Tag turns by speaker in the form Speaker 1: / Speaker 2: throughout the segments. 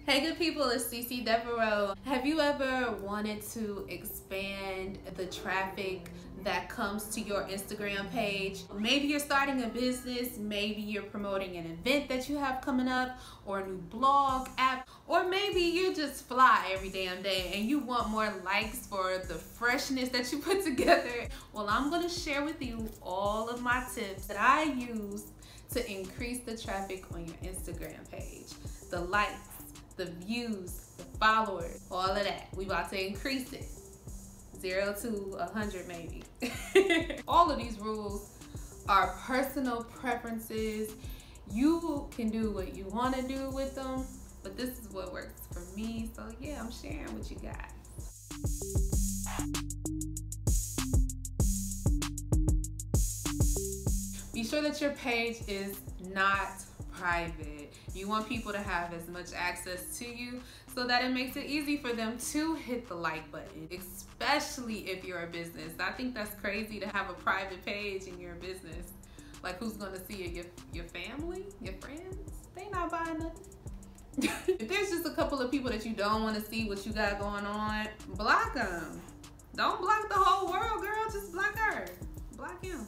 Speaker 1: Hey good people, it's CC Devereaux. Have you ever wanted to expand the traffic that comes to your Instagram page? Maybe you're starting a business, maybe you're promoting an event that you have coming up, or a new blog app, or maybe you just fly every damn day and you want more likes for the freshness that you put together. Well, I'm gonna share with you all of my tips that I use to increase the traffic on your Instagram page. The likes, the views, the followers, all of that. We about to increase it. 0 to 100 maybe. All of these rules are personal preferences. You can do what you want to do with them, but this is what works for me. So yeah, I'm sharing with you guys. Be sure that your page is not private. You want people to have as much access to you so that it makes it easy for them to hit the like button, especially if you're a business. I think that's crazy to have a private page in your business. Like, who's gonna see it? Your family? Your friends? They not buying nothing. If there's just a couple of people that you don't want to see what you got going on, block them. Don't block the whole world, girl. Just block her. Block him.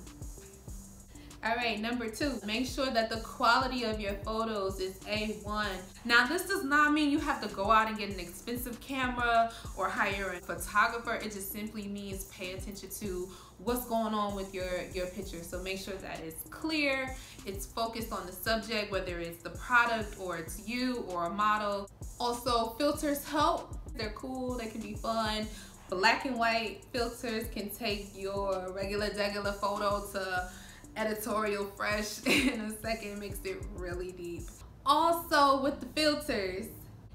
Speaker 1: All right, number 2, make sure that the quality of your photos is A1. Now, this does not mean you have to go out and get an expensive camera or hire a photographer. It just simply means pay attention to what's going on with your picture. So make sure that it's clear, it's focused on the subject, whether it's the product or it's you or a model. Also, filters help. They're cool, they can be fun. Black and white filters can take your regular photo to editorial fresh in a second. Makes it really deep. Also with the filters,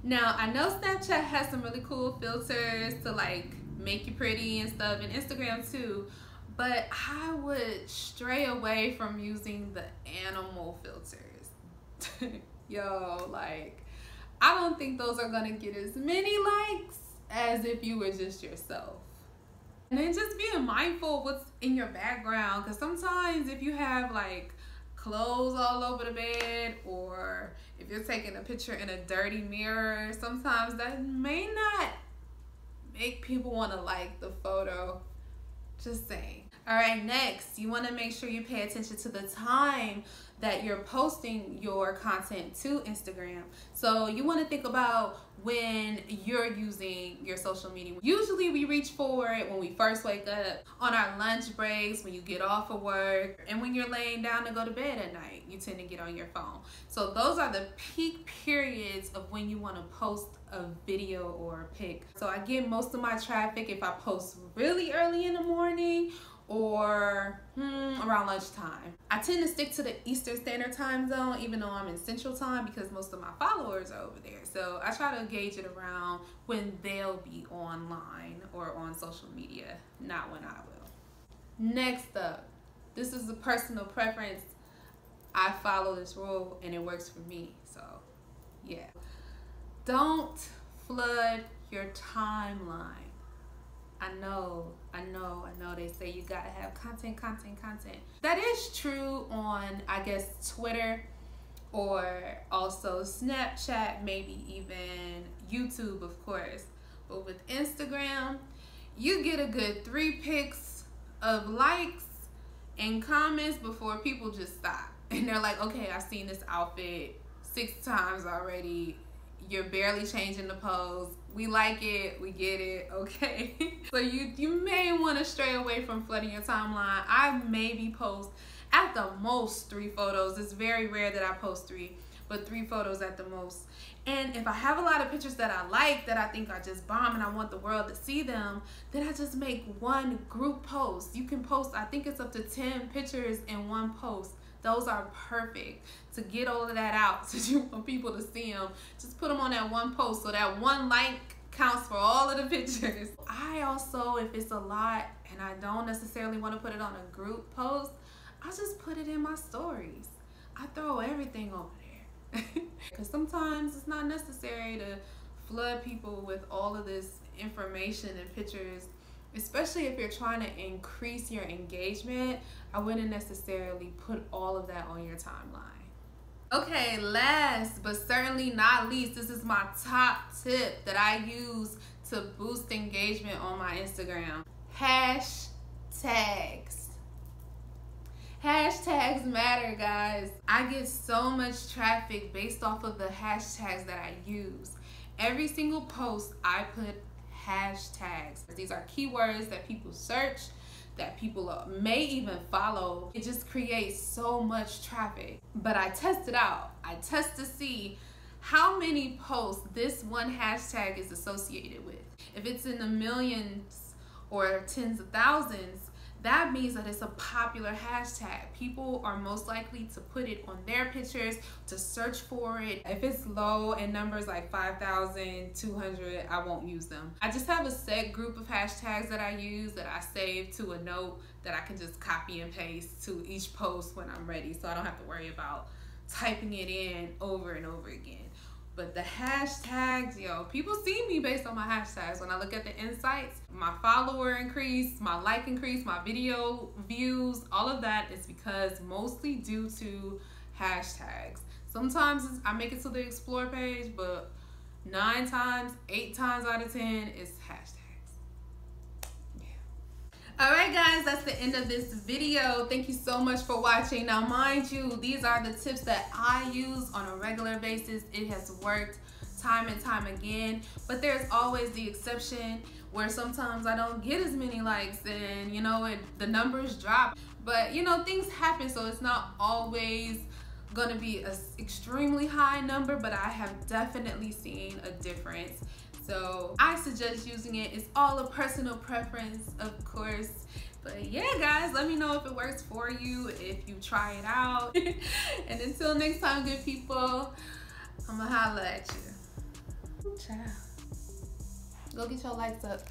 Speaker 1: now I know Snapchat has some really cool filters to like make you pretty and stuff, and Instagram too, but I would stray away from using the animal filters. Yo, like, I don't think those are gonna get as many likes as if you were just yourself. And then just being mindful of what's in your background, because sometimes if you have like clothes all over the bed, or if you're taking a picture in a dirty mirror, sometimes that may not make people want to like the photo. Just saying. All right, next, you want to make sure you pay attention to the time that you're posting your content to Instagram. So you want to think about when you're using your social media. Usually we reach for it when we first wake up, on our lunch breaks, when you get off of work, and when you're laying down to go to bed at night, you tend to get on your phone. So those are the peak periods of when you want to post a video or a pic. So I get most of my traffic if I post really early in the morning or around lunchtime. I tend to stick to the Eastern Standard Time zone, even though I'm in Central Time, because most of my followers are over there. So I try to gauge it around when they'll be online or on social media, not when I will. Next up, this is a personal preference. I follow this rule and it works for me, so yeah. Don't flood your timeline. I know, they say you gotta have content. That is true on, I guess, Twitter, or also Snapchat, maybe even YouTube, of course. But with Instagram, you get a good 3 pics of likes and comments before people just stop. And they're like, okay, I've seen this outfit 6 times already. You're barely changing the pose. We like it, we get it, okay? So you may want to stray away from flooding your timeline. I maybe post at the most 3 photos. It's very rare that I post 3, but 3 photos at the most. And if I have a lot of pictures that I like, that I think are just bomb and I want the world to see them, then I just make one group post. You can post, I think it's up to 10 pictures in one post. Those are perfect to get all of that out, so you want people to see them. Just put them on that one post, so that one like counts for all of the pictures. I also, if it's a lot and I don't necessarily want to put it on a group post, I just put it in my stories. I throw everything over there. Because sometimes it's not necessary to flood people with all of this information and pictures, especially if you're trying to increase your engagement. I wouldn't necessarily put all of that on your timeline. Okay, last but certainly not least, this is my top tip that I use to boost engagement on my Instagram. Hashtags. Hashtags matter, guys. I get so much traffic based off of the hashtags that I use. Every single post I put hashtags. These are keywords that people search, that people may even follow. It just creates so much traffic. But I test it out. I test to see how many posts this one hashtag is associated with. If it's in the millions or tens of thousands, that means that it's a popular hashtag. People are most likely to put it on their pictures, to search for it. If it's low in numbers like 5,000, 200, I won't use them. I just have a set group of hashtags that I use that I save to a note that I can just copy and paste to each post when I'm ready, so I don't have to worry about typing it in over and over again. But the hashtags, yo, people see me based on my hashtags. When I look at the insights, my follower increase, my like increase, my video views, all of that is because mostly due to hashtags. Sometimes I make it to the explore page, but 9 times, 8 times out of 10 is hashtags. Alright guys, that's the end of this video. Thank you so much for watching. Now mind you, these are the tips that I use on a regular basis. It has worked time and time again, but there's always the exception where sometimes I don't get as many likes and the numbers drop. But things happen, so it's not always gonna be an extremely high number, but I have definitely seen a difference. So I suggest using it. It's all a personal preference, of course. But yeah, guys, let me know if it works for you, if you try it out. And until next time, good people, I'm gonna holla at you. Ciao. Go get your lights up.